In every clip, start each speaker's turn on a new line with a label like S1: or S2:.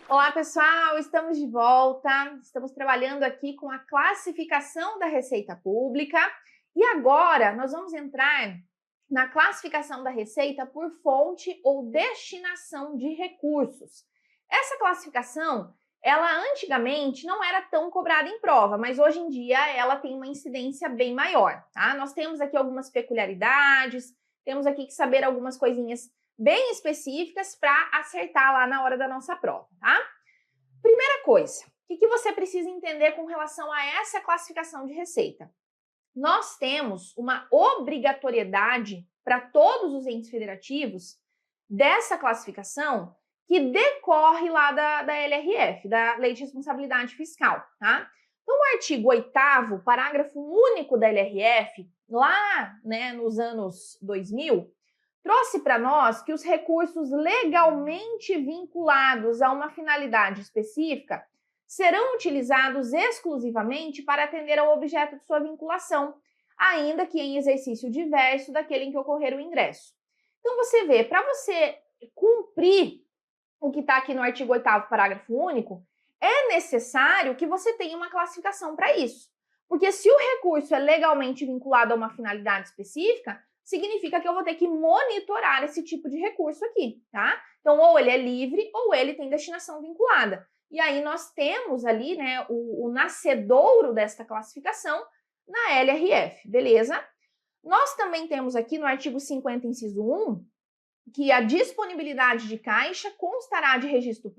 S1: Olá, pessoal! Estamos de volta. Estamos trabalhando aqui com a classificação da receita pública e agora nós vamos entrar na classificação da receita por fonte ou destinação de recursos. Essa classificação, ela antigamente não era tão cobrada em prova, mas hoje em dia ela tem uma incidência bem maior, tá? Nós temos aqui algumas peculiaridades, temos aqui que saber algumas coisinhas bem específicas para acertar lá na hora da nossa prova, tá? Primeira coisa, o que você precisa entender com relação a essa classificação de receita? Nós temos uma obrigatoriedade para todos os entes federativos dessa classificação que decorre lá da LRF, da Lei de Responsabilidade Fiscal, tá? Então, o artigo 8º, parágrafo único da LRF, lá, nos anos 2000, trouxe para nós que os recursos legalmente vinculados a uma finalidade específica serão utilizados exclusivamente para atender ao objeto de sua vinculação, ainda que em exercício diverso daquele em que ocorrer o ingresso. Então, você vê, para você cumprir o que está aqui no artigo 8º, parágrafo único, é necessário que você tenha uma classificação para isso. Porque se o recurso é legalmente vinculado a uma finalidade específica, significa que eu vou ter que monitorar esse tipo de recurso aqui, tá? Então, ou ele é livre ou ele tem destinação vinculada. E aí nós temos ali, o nascedouro desta classificação na LRF, beleza? Nós também temos aqui no artigo 50, inciso 1, que a disponibilidade de caixa constará de registro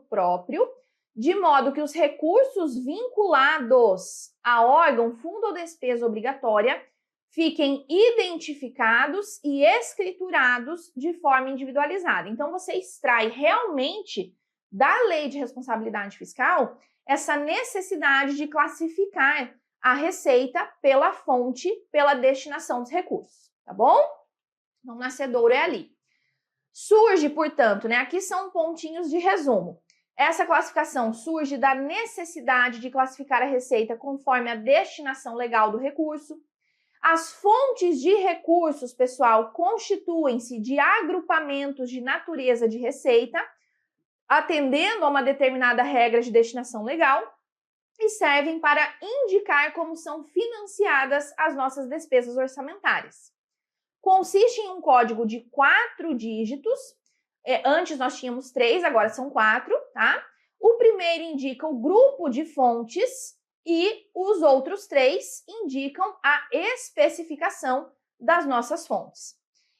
S1: próprio, de modo que os recursos vinculados a órgão, fundo ou despesa obrigatória fiquem identificados e escriturados de forma individualizada. Então, você extrai realmente da Lei de Responsabilidade Fiscal essa necessidade de classificar a receita pela fonte, pela destinação dos recursos, tá bom? Então, o nascedouro é ali. Surge, portanto, aqui são pontinhos de resumo. Essa classificação surge da necessidade de classificar a receita conforme a destinação legal do recurso. As fontes de recursos, pessoal, constituem-se de agrupamentos de natureza de receita, atendendo a uma determinada regra de destinação legal, e servem para indicar como são financiadas as nossas despesas orçamentárias. Consiste em um código de 4 dígitos, antes nós tínhamos 3, agora são 4, tá? O primeiro indica o grupo de fontes e os outros 3 indicam a especificação das nossas fontes.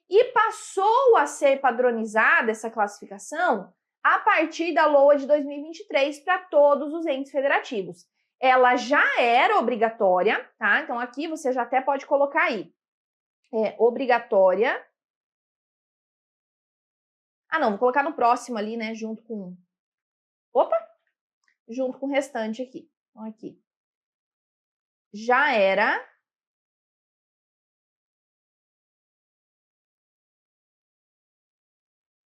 S1: E passou a ser padronizada essa classificação a partir da LOA de 2023 para todos os entes federativos. Ela já era obrigatória, tá? Então aqui você já até pode colocar aí. É obrigatória. Ah, não, vou colocar no próximo ali, junto com... Junto com o restante aqui. Então, aqui. Já era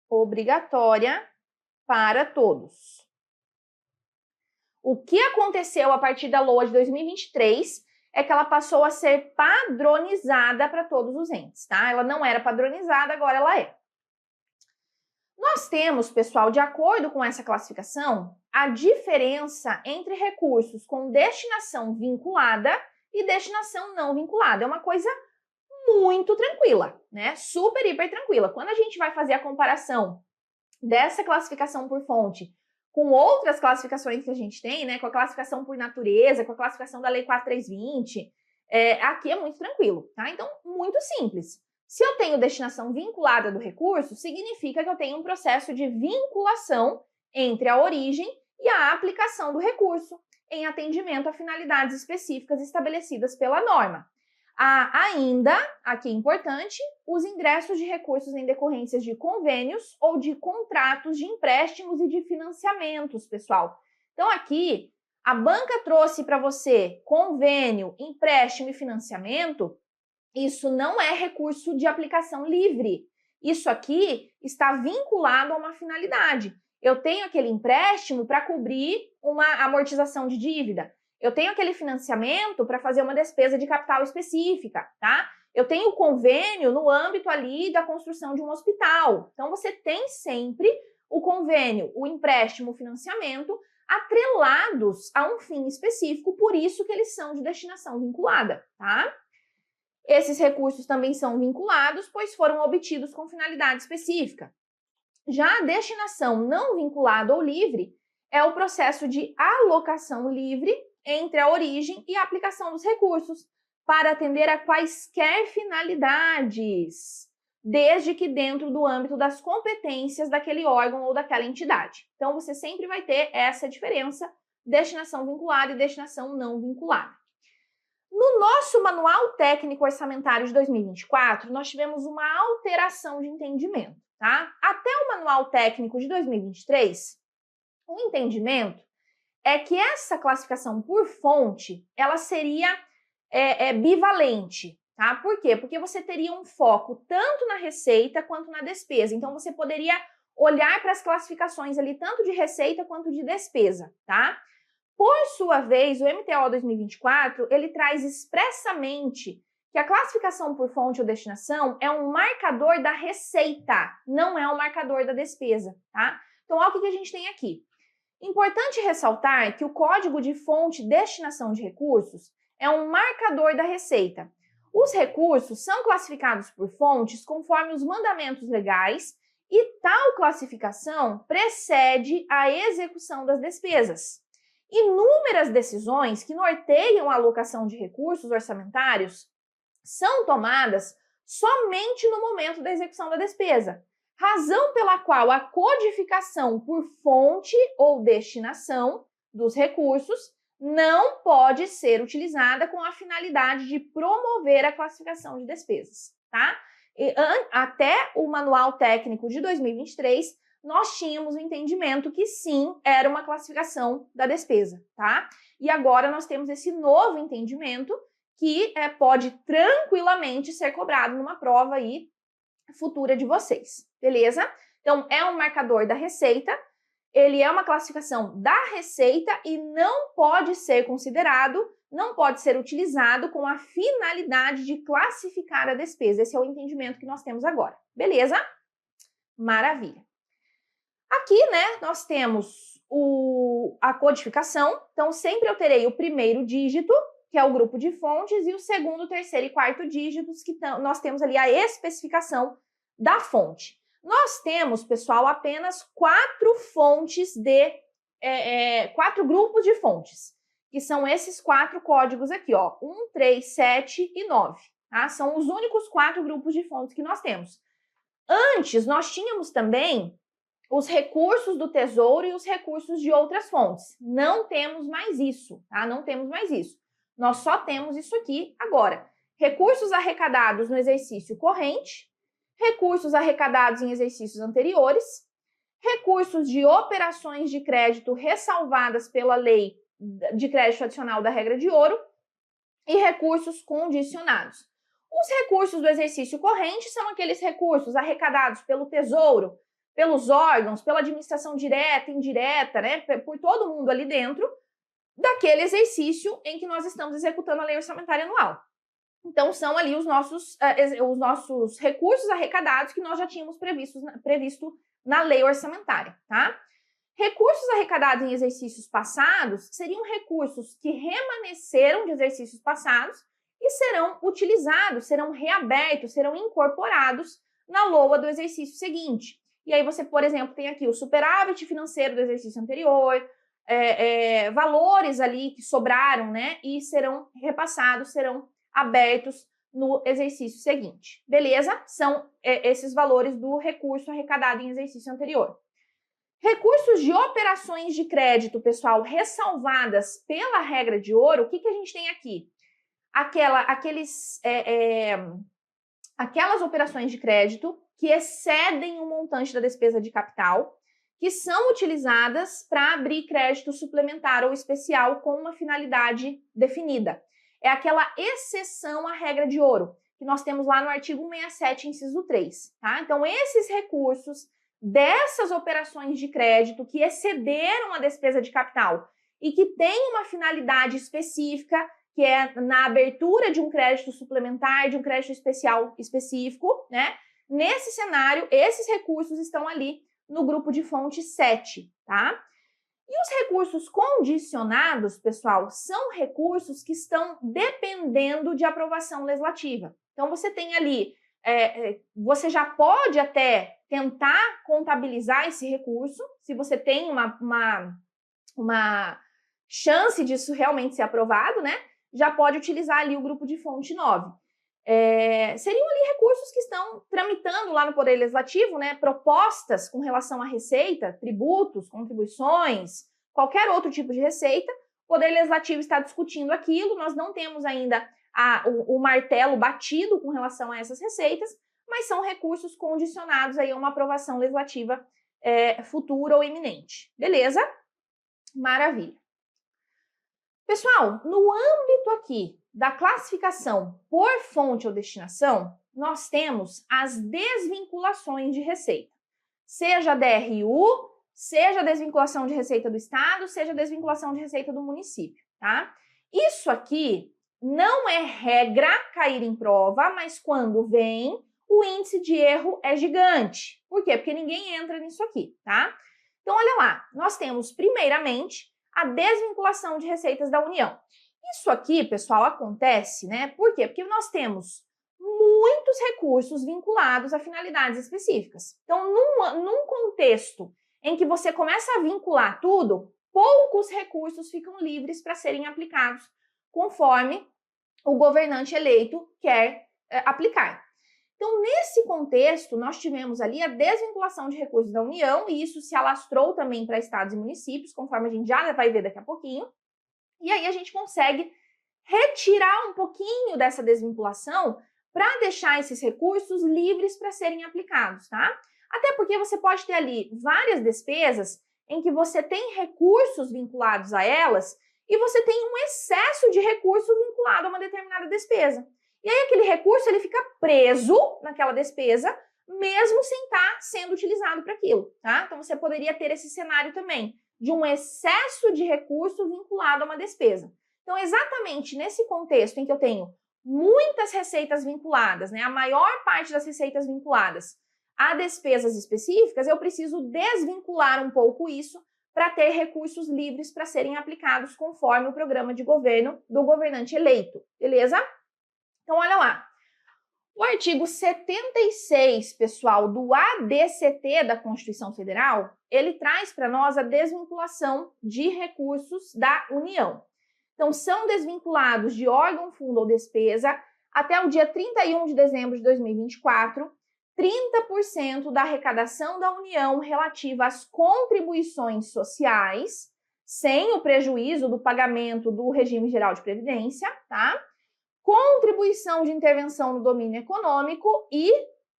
S1: obrigatória para todos. O que aconteceu a partir da LOA de 2023 é que ela passou a ser padronizada para todos os entes, tá? Ela não era padronizada, agora ela é. Nós temos, pessoal, de acordo com essa classificação, a diferença entre recursos com destinação vinculada e destinação não vinculada. É uma coisa muito tranquila, Super, hiper tranquila. Quando a gente vai fazer a comparação dessa classificação por fonte com outras classificações que a gente tem, com a classificação por natureza, com a classificação da Lei 4320, aqui é muito tranquilo, tá? Então, muito simples. Se eu tenho destinação vinculada do recurso, significa que eu tenho um processo de vinculação entre a origem e a aplicação do recurso em atendimento a finalidades específicas estabelecidas pela norma. Há ainda, aqui importante, os ingressos de recursos em decorrências de convênios ou de contratos de empréstimos e de financiamentos, pessoal. Então, aqui, a banca trouxe para você convênio, empréstimo e financiamento. Isso não é recurso de aplicação livre. Isso aqui está vinculado a uma finalidade. Eu tenho aquele empréstimo para cobrir uma amortização de dívida. Eu tenho aquele financiamento para fazer uma despesa de capital específica, tá? Eu tenho o convênio no âmbito ali da construção de um hospital. Então, você tem sempre o convênio, o empréstimo, o financiamento, atrelados a um fim específico, por isso que eles são de destinação vinculada, tá? Esses recursos também são vinculados, pois foram obtidos com finalidade específica. Já a destinação não vinculada ou livre é o processo de alocação livre entre a origem e a aplicação dos recursos para atender a quaisquer finalidades, desde que dentro do âmbito das competências daquele órgão ou daquela entidade. Então, você sempre vai ter essa diferença, destinação vinculada e destinação não vinculada. No nosso Manual Técnico Orçamentário de 2024, nós tivemos uma alteração de entendimento, tá? Até o Manual Técnico de 2023, o entendimento é que essa classificação por fonte, ela seria bivalente, tá? Por quê? Porque você teria um foco tanto na receita quanto na despesa. Então, você poderia olhar para as classificações ali, tanto de receita quanto de despesa, tá? Por sua vez, o MTO 2024, ele traz expressamente que a classificação por fonte ou destinação é um marcador da receita, não é um marcador da despesa, tá? Então, olha o que a gente tem aqui. Importante ressaltar que o código de fonte e destinação de recursos é um marcador da receita. Os recursos são classificados por fontes conforme os mandamentos legais e tal classificação precede a execução das despesas. Inúmeras decisões que norteiam a alocação de recursos orçamentários são tomadas somente no momento da execução da despesa, razão pela qual a codificação por fonte ou destinação dos recursos não pode ser utilizada com a finalidade de promover a classificação de despesas, tá? Até o Manual Técnico de 2023, nós tínhamos o entendimento que sim, era uma classificação da despesa, tá? E agora nós temos esse novo entendimento que pode tranquilamente ser cobrado numa prova aí futura de vocês, beleza? Então, é um marcador da receita, ele é uma classificação da receita e não pode ser considerado, não pode ser utilizado com a finalidade de classificar a despesa. Esse é o entendimento que nós temos agora, beleza? Maravilha. Aqui, né, nós temos a codificação, então sempre eu terei o primeiro dígito, que é o grupo de fontes, e o segundo, terceiro e quarto dígitos, que nós temos ali a especificação da fonte. Nós temos, pessoal, apenas 4 fontes de 4 grupos de fontes, que são esses 4 códigos aqui, ó, 1, 3, 7 e 9, tá? São os únicos 4 grupos de fontes que nós temos. Antes, nós tínhamos também os recursos do Tesouro e os recursos de outras fontes. Não temos mais isso, tá? Não temos mais isso. Nós só temos isso aqui agora. Recursos arrecadados no exercício corrente, recursos arrecadados em exercícios anteriores, recursos de operações de crédito ressalvadas pela lei de crédito adicional da regra de ouro e recursos condicionados. Os recursos do exercício corrente são aqueles recursos arrecadados pelo Tesouro, pelos órgãos, pela administração direta, indireta, né, por todo mundo ali dentro daquele exercício em que nós estamos executando a lei orçamentária anual. Então, são ali os nossos recursos arrecadados que nós já tínhamos previsto na lei orçamentária, tá? Recursos arrecadados em exercícios passados seriam recursos que remanesceram de exercícios passados e serão utilizados, serão reabertos, serão incorporados na LOA do exercício seguinte. E aí você, por exemplo, tem aqui o superávit financeiro do exercício anterior, valores ali que sobraram, né, e serão repassados, serão abertos no exercício seguinte. Beleza? São esses valores do recurso arrecadado em exercício anterior. Recursos de operações de crédito, pessoal, ressalvadas pela regra de ouro, o que a gente tem aqui? Aquelas operações de crédito que excedem o montante da despesa de capital, que são utilizadas para abrir crédito suplementar ou especial com uma finalidade definida. É aquela exceção à regra de ouro, que nós temos lá no artigo 167, inciso 3, tá? Então, esses recursos dessas operações de crédito que excederam a despesa de capital e que têm uma finalidade específica, que é na abertura de um crédito suplementar, de um crédito especial específico, né? Nesse cenário, esses recursos estão ali no grupo de fonte 7, tá? E os recursos condicionados, pessoal, são recursos que estão dependendo de aprovação legislativa. Então, você tem ali, você já pode até tentar contabilizar esse recurso, se você tem uma chance disso realmente ser aprovado, né? Já pode utilizar ali o grupo de fonte 9. Seriam ali recursos que estão tramitando lá no Poder Legislativo, né? Propostas com relação à receita, tributos, contribuições, qualquer outro tipo de receita. O Poder Legislativo está discutindo aquilo, nós não temos ainda o martelo batido com relação a essas receitas, mas são recursos condicionados aí a uma aprovação legislativa futura ou iminente. Beleza? Maravilha. Pessoal, no âmbito aqui da classificação por fonte ou destinação, nós temos as desvinculações de receita. Seja a DRU, seja a desvinculação de receita do Estado, seja a desvinculação de receita do município, tá? Isso aqui não é regra cair em prova, mas quando vem, o índice de erro é gigante. Por quê? Porque ninguém entra nisso aqui, tá? Então, olha lá, nós temos, primeiramente, a desvinculação de receitas da União. Isso aqui, pessoal, acontece, né? Por quê? Porque nós temos muitos recursos vinculados a finalidades específicas. Então, num contexto em que você começa a vincular tudo, poucos recursos ficam livres para serem aplicados conforme o governante eleito quer aplicar. Então, nesse contexto, nós tivemos ali a desvinculação de recursos da União, e isso se alastrou também para estados e municípios, conforme a gente já vai ver daqui a pouquinho. E aí a gente consegue retirar um pouquinho dessa desvinculação para deixar esses recursos livres para serem aplicados, tá? Até porque você pode ter ali várias despesas em que você tem recursos vinculados a elas e você tem um excesso de recurso vinculado a uma determinada despesa. E aí aquele recurso ele fica preso naquela despesa, mesmo sem estar sendo utilizado para aquilo, tá? Então você poderia ter esse cenário também, de um excesso de recurso vinculado a uma despesa. Então, exatamente nesse contexto em que eu tenho muitas receitas vinculadas, né, a maior parte das receitas vinculadas a despesas específicas, eu preciso desvincular um pouco isso para ter recursos livres para serem aplicados conforme o programa de governo do governante eleito, beleza? Então, olha lá. O artigo 76, pessoal, do ADCT da Constituição Federal, ele traz para nós a desvinculação de recursos da União. Então, são desvinculados de órgão, fundo ou despesa, até o dia 31 de dezembro de 2024, 30% da arrecadação da União relativa às contribuições sociais, sem o prejuízo do pagamento do regime geral de previdência, tá? Contribuição de intervenção no domínio econômico e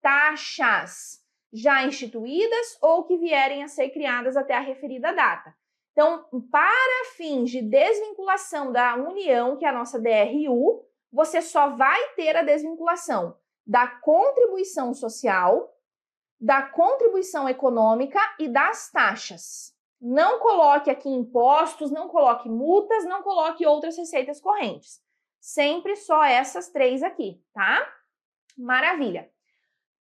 S1: taxas já instituídas ou que vierem a ser criadas até a referida data. Então, para fins de desvinculação da União, que é a nossa DRU, você só vai ter a desvinculação da contribuição social, da contribuição econômica e das taxas. Não coloque aqui impostos, não coloque multas, não coloque outras receitas correntes. Sempre só essas três aqui, tá? Maravilha.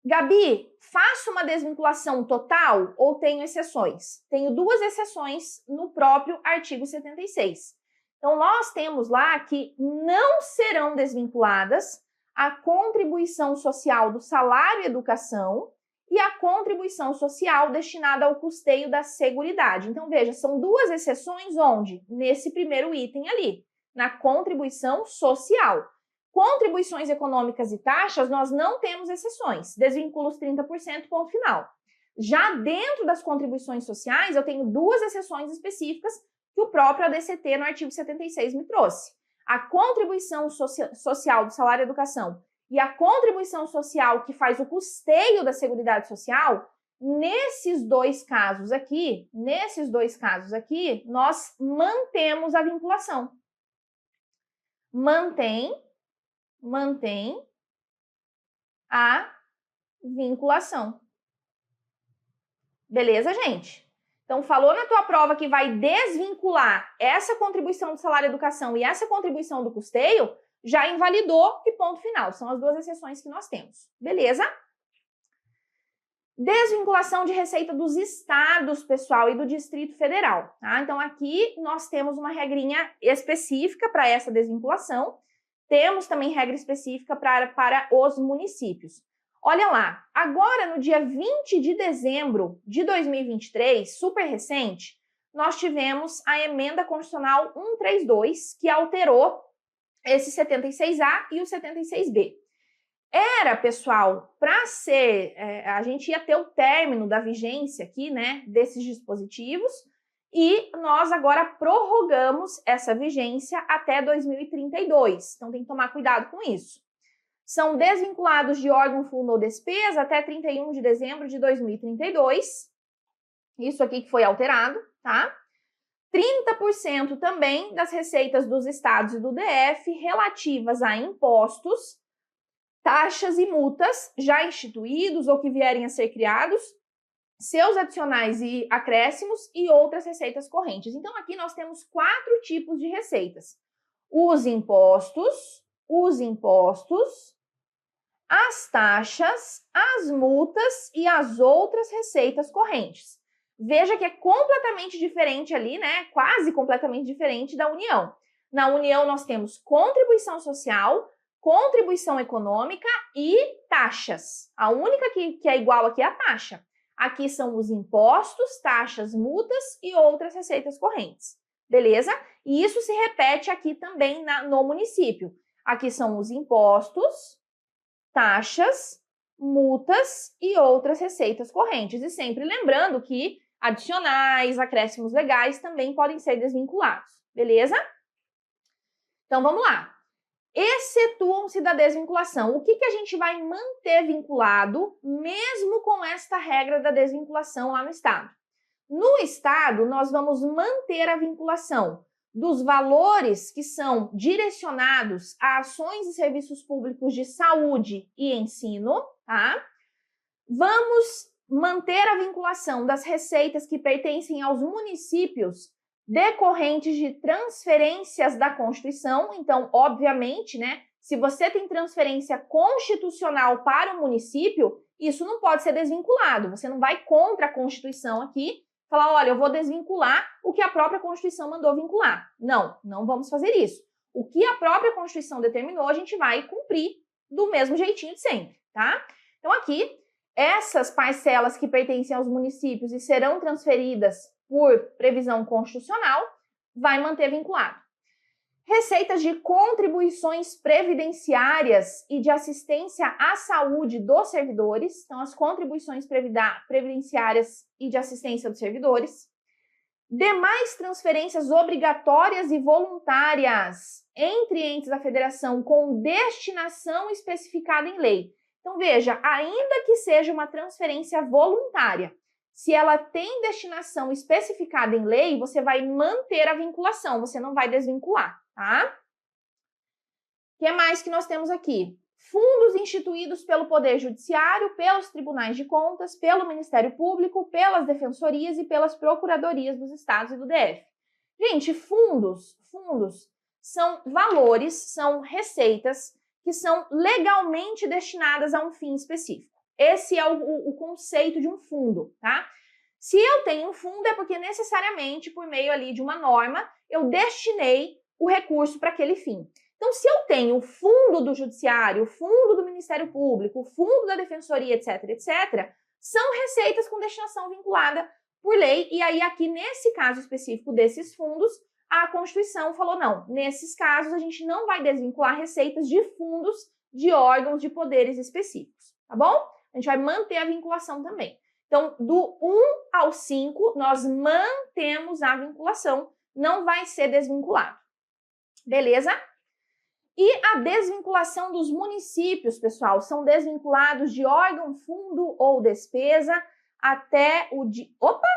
S1: Gabi, faço uma desvinculação total ou tenho exceções? Tenho duas exceções no próprio artigo 76. Então, nós temos lá que não serão desvinculadas a contribuição social do salário e educação e a contribuição social destinada ao custeio da seguridade. Então, veja, são duas exceções onde? Nesse primeiro item ali, na contribuição social. Contribuições econômicas e taxas, nós não temos exceções. Desvinculo os 30%, ponto final. Já dentro das contribuições sociais, eu tenho duas exceções específicas que o próprio ADCT no artigo 76 me trouxe. A contribuição social do salário e educação e a contribuição social que faz o custeio da Seguridade Social, nesses dois casos aqui, nós mantemos a vinculação. Mantém a vinculação. Beleza, gente? Então, falou na tua prova que vai desvincular essa contribuição do salário e educação e essa contribuição do custeio, já invalidou e ponto final. São as duas exceções que nós temos. Beleza? Desvinculação de receita dos estados, pessoal, e do Distrito Federal, tá? Então, aqui nós temos uma regrinha específica para essa desvinculação, temos também regra específica para os municípios. Olha lá, agora no dia 20 de dezembro de 2023, super recente, nós tivemos a emenda constitucional 132, que alterou esse 76A e o 76B. Era, pessoal, para ser, a gente ia ter o término da vigência aqui, né, desses dispositivos, e nós agora prorrogamos essa vigência até 2032. Então, tem que tomar cuidado com isso. São desvinculados de órgão, fundo ou despesa até 31 de dezembro de 2032. Isso aqui que foi alterado, tá? 30% também das receitas dos estados e do DF relativas a impostos, taxas e multas já instituídos ou que vierem a ser criados, seus adicionais e acréscimos e outras receitas correntes. Então, aqui nós temos 4 tipos de receitas. Os impostos, as taxas, as multas e as outras receitas correntes. Veja que é completamente diferente ali, né? Quase completamente diferente da União. Na União, nós temos contribuição social, contribuição econômica e taxas. A única que é igual aqui é a taxa. Aqui são os impostos, taxas, multas e outras receitas correntes. Beleza? E isso se repete aqui também no município. Aqui são os impostos, taxas, multas e outras receitas correntes. E sempre lembrando que adicionais, acréscimos legais também podem ser desvinculados. Beleza? Então, vamos lá. Excetuam-se da desvinculação. O que a gente vai manter vinculado, mesmo com esta regra da desvinculação lá no Estado? No Estado, nós vamos manter a vinculação dos valores que são direcionados a ações e serviços públicos de saúde e ensino, tá? Vamos manter a vinculação das receitas que pertencem aos municípios decorrentes de transferências da Constituição. Então, obviamente, né, se você tem transferência constitucional para o município, isso não pode ser desvinculado. Você não vai contra a Constituição aqui, falar, olha, eu vou desvincular o que a própria Constituição mandou vincular. Não, não vamos fazer isso. O que a própria Constituição determinou, a gente vai cumprir do mesmo jeitinho de sempre, tá? Então, aqui, essas parcelas que pertencem aos municípios e serão transferidas por previsão constitucional, vai manter vinculado. Receitas de contribuições previdenciárias e de assistência à saúde dos servidores, então as contribuições previdenciárias e de assistência dos servidores. Demais transferências obrigatórias e voluntárias entre entes da federação com destinação especificada em lei. Então veja, ainda que seja uma transferência voluntária, se ela tem destinação especificada em lei, você vai manter a vinculação, você não vai desvincular, tá? O que mais que nós temos aqui? Fundos instituídos pelo Poder Judiciário, pelos Tribunais de Contas, pelo Ministério Público, pelas Defensorias e pelas Procuradorias dos Estados e do DF. Gente, fundos são valores, são receitas que são legalmente destinadas a um fim específico. Esse é o conceito de um fundo, tá? Se eu tenho um fundo, é porque necessariamente, por meio ali de uma norma, eu destinei o recurso para aquele fim. Então, se eu tenho o fundo do Judiciário, o fundo do Ministério Público, o fundo da Defensoria, etc., etc., são receitas com destinação vinculada por lei. E aí, aqui, nesse caso específico desses fundos, a Constituição falou, não, nesses casos a gente não vai desvincular receitas de fundos de órgãos de poderes específicos, tá bom? A gente vai manter a vinculação também. Então, do 1 ao 5, nós mantemos a vinculação, não vai ser desvinculado. Beleza? E a desvinculação dos municípios, pessoal, são desvinculados de órgão, fundo ou despesa até o dia... Opa!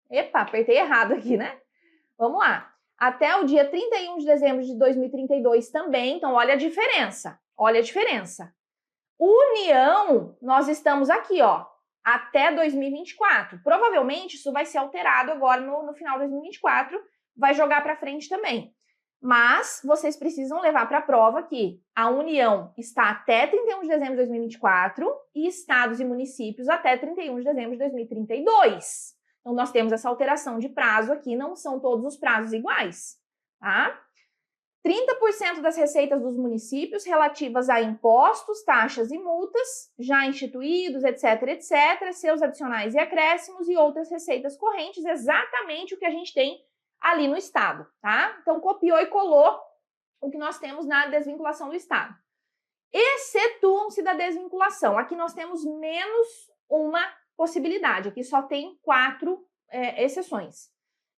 S1: Epa, apertei errado aqui, né? Vamos lá. Até o dia 31 de dezembro de 2032 também. Então, olha a diferença. Olha a diferença. União, nós estamos aqui, ó, até 2024. Provavelmente isso vai ser alterado agora no final de 2024, vai jogar para frente também. Mas vocês precisam levar para a prova que a União está até 31 de dezembro de 2024 e estados e municípios até 31 de dezembro de 2032. Então, nós temos essa alteração de prazo aqui, não são todos os prazos iguais, tá? 30% das receitas dos municípios relativas a impostos, taxas e multas, já instituídos, etc., seus adicionais e acréscimos e outras receitas correntes, exatamente o que a gente tem ali no Estado, tá? Então, copiou e colou o que nós temos na desvinculação do Estado. Excetuam-se da desvinculação. Aqui nós temos menos uma possibilidade. Aqui só tem 4 exceções.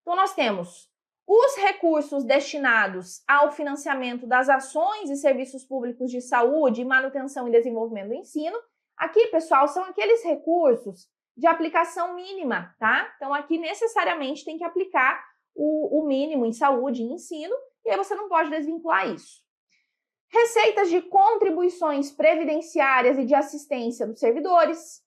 S1: Então, nós temos os recursos destinados ao financiamento das ações e serviços públicos de saúde, manutenção e desenvolvimento do ensino. Aqui, pessoal, são aqueles recursos de aplicação mínima, tá? Então, aqui necessariamente tem que aplicar o mínimo em saúde e ensino, e aí você não pode desvincular isso. Receitas de contribuições previdenciárias e de assistência dos servidores,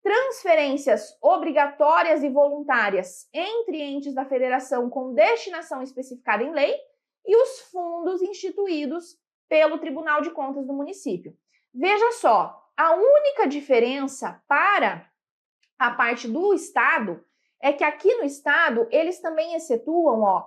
S1: transferências obrigatórias e voluntárias entre entes da federação com destinação especificada em lei e os fundos instituídos pelo Tribunal de Contas do município. Veja só, a única diferença para a parte do Estado é que aqui no Estado eles também excetuam,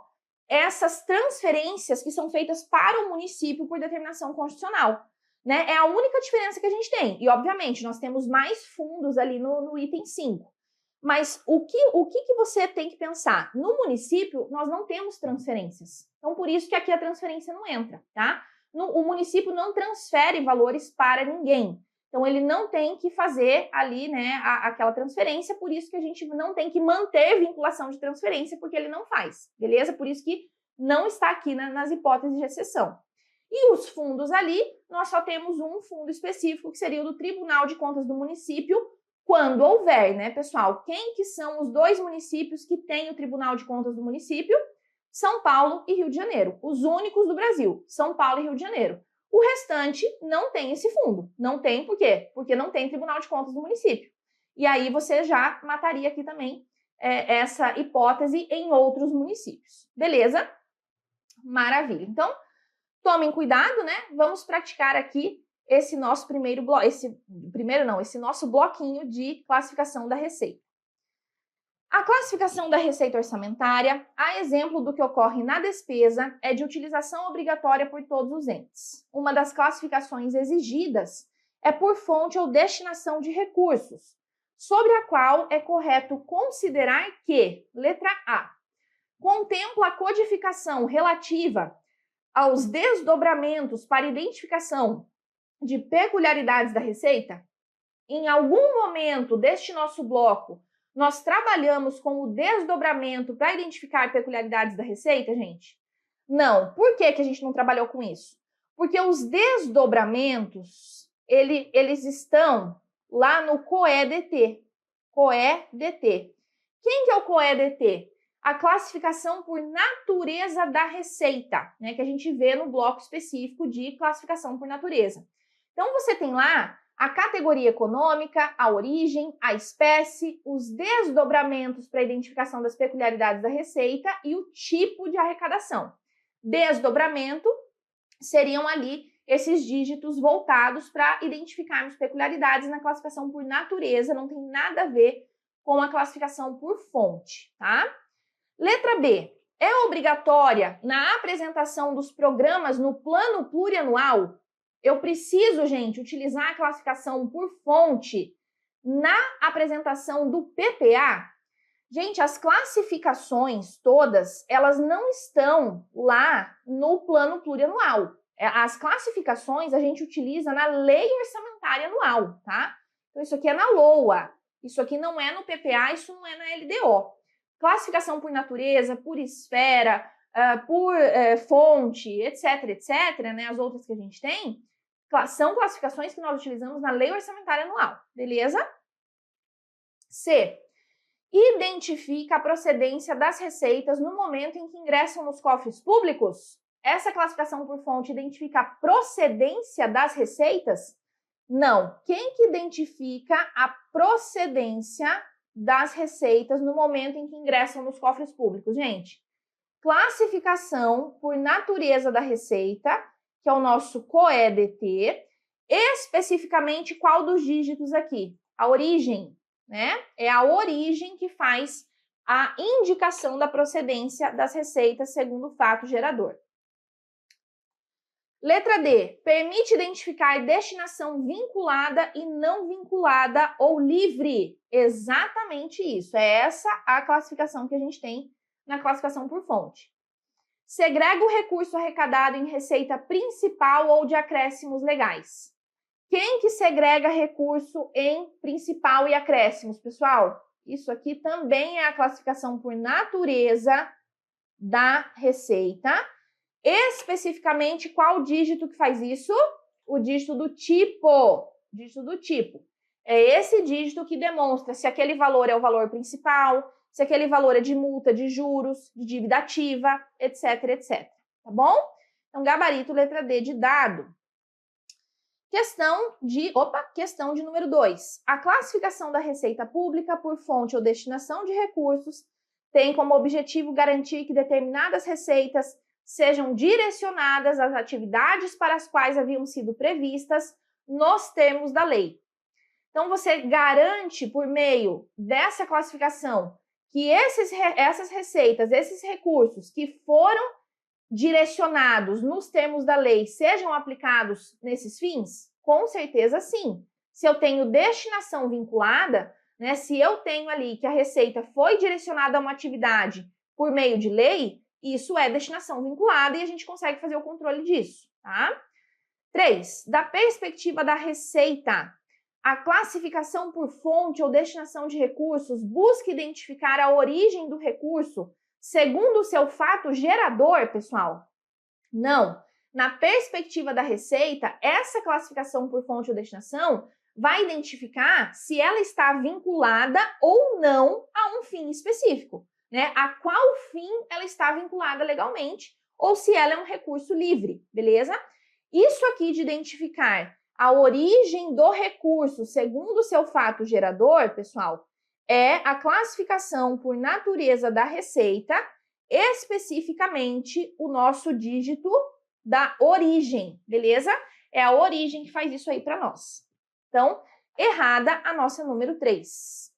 S1: essas transferências que são feitas para o município por determinação constitucional. Né? É a única diferença que a gente tem. E, obviamente, nós temos mais fundos ali no item 5. Mas o que você tem que pensar? No município, nós não temos transferências. Então, por isso que aqui a transferência não entra, tá? O município não transfere valores para ninguém. Então, ele não tem que fazer ali, né, aquela transferência, por isso que a gente não tem que manter vinculação de transferência, porque ele não faz, beleza? Por isso que não está aqui nas hipóteses de exceção. E os fundos ali, nós só temos um fundo específico, que seria o do Tribunal de Contas do município, quando houver, né, pessoal? Quem que são os 2 municípios que têm o Tribunal de Contas do município? São Paulo e Rio de Janeiro. Os únicos do Brasil, São Paulo e Rio de Janeiro. O restante não tem esse fundo. Não tem por quê? Porque não tem Tribunal de Contas do município. E aí você já mataria aqui também essa hipótese em outros municípios. Beleza? Maravilha. Então, tomem cuidado, né? Vamos praticar aqui esse nosso esse nosso bloquinho de classificação da receita. A classificação da receita orçamentária, a exemplo do que ocorre na despesa, é de utilização obrigatória por todos os entes. Uma das classificações exigidas é por fonte ou destinação de recursos, sobre a qual é correto considerar que, letra A, contempla a codificação relativa aos desdobramentos para identificação de peculiaridades da receita. Em algum momento deste nosso bloco, nós trabalhamos com o desdobramento para identificar peculiaridades da receita, gente? Não. Por que que a gente não trabalhou com isso? Porque os desdobramentos, eles estão lá no COEDT. COEDT. Quem que é o COEDT? A classificação por natureza da receita, né, que a gente vê no bloco específico de classificação por natureza. Então, você tem lá a categoria econômica, a origem, a espécie, os desdobramentos para identificação das peculiaridades da receita e o tipo de arrecadação. Desdobramento seriam ali esses dígitos voltados para identificarmos peculiaridades na classificação por natureza, não tem nada a ver com a classificação por fonte, tá? Letra B. É obrigatória na apresentação dos programas no plano plurianual? Eu preciso, gente, utilizar a classificação por fonte na apresentação do PPA? Gente, as classificações todas, elas não estão lá no plano plurianual. As classificações a gente utiliza na lei orçamentária anual, tá? Então, isso aqui é na LOA, isso aqui não é no PPA, isso não é na LDO. Classificação por natureza, por esfera, por fonte, etc., né, as outras que a gente tem, são classificações que nós utilizamos na lei orçamentária anual, beleza? C. Identifica a procedência das receitas no momento em que ingressam nos cofres públicos? Essa classificação por fonte identifica a procedência das receitas? Não. Quem que identifica a procedência das receitas no momento em que ingressam nos cofres públicos, gente? classificação por natureza da receita, que é o nosso COEDT, especificamente qual dos dígitos aqui? A origem, né? É a origem que faz a indicação da procedência das receitas segundo o fato gerador. Letra D, permite identificar destinação vinculada e não vinculada ou livre. Exatamente isso, é essa a classificação que a gente tem na classificação por fonte. Segrega o recurso arrecadado em receita principal ou de acréscimos legais. Quem que segrega recurso em principal e acréscimos, pessoal? Isso aqui também é a classificação por natureza da receita. Especificamente, qual dígito que faz isso? O dígito do tipo. Dígito do tipo. É esse dígito que demonstra se aquele valor é o valor principal, se aquele valor é de multa, de juros, de dívida ativa, etc, etc. Tá bom? Então, gabarito letra D de dado. Questão de número 2. A classificação da receita pública por fonte ou destinação de recursos tem como objetivo garantir que determinadas receitas sejam direcionadas às atividades para as quais haviam sido previstas nos termos da lei. Então, você garante, por meio dessa classificação, que essas receitas, esses recursos que foram direcionados nos termos da lei sejam aplicados nesses fins? Com certeza sim. Se eu tenho destinação vinculada, né, se eu tenho ali que a receita foi direcionada a uma atividade por meio de lei, isso é destinação vinculada e a gente consegue fazer o controle disso, tá? 3. Da perspectiva da receita, a classificação por fonte ou destinação de recursos busca identificar a origem do recurso segundo o seu fato gerador, pessoal? Não. Na perspectiva da receita, essa classificação por fonte ou destinação vai identificar se ela está vinculada ou não a um fim específico, né? A qual fim ela está vinculada legalmente ou se ela é um recurso livre, beleza? Isso aqui de identificar a origem do recurso segundo o seu fato gerador, pessoal, é a classificação por natureza da receita, especificamente o nosso dígito da origem, beleza? É a origem que faz isso aí para nós. Então, errada a nossa número 3.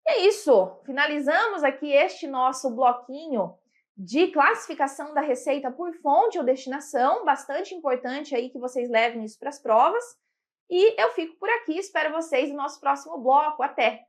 S1: E é isso, finalizamos aqui este nosso bloquinho de classificação da receita por fonte ou destinação, bastante importante aí que vocês levem isso para as provas. E eu fico por aqui, espero vocês no nosso próximo bloco. Até!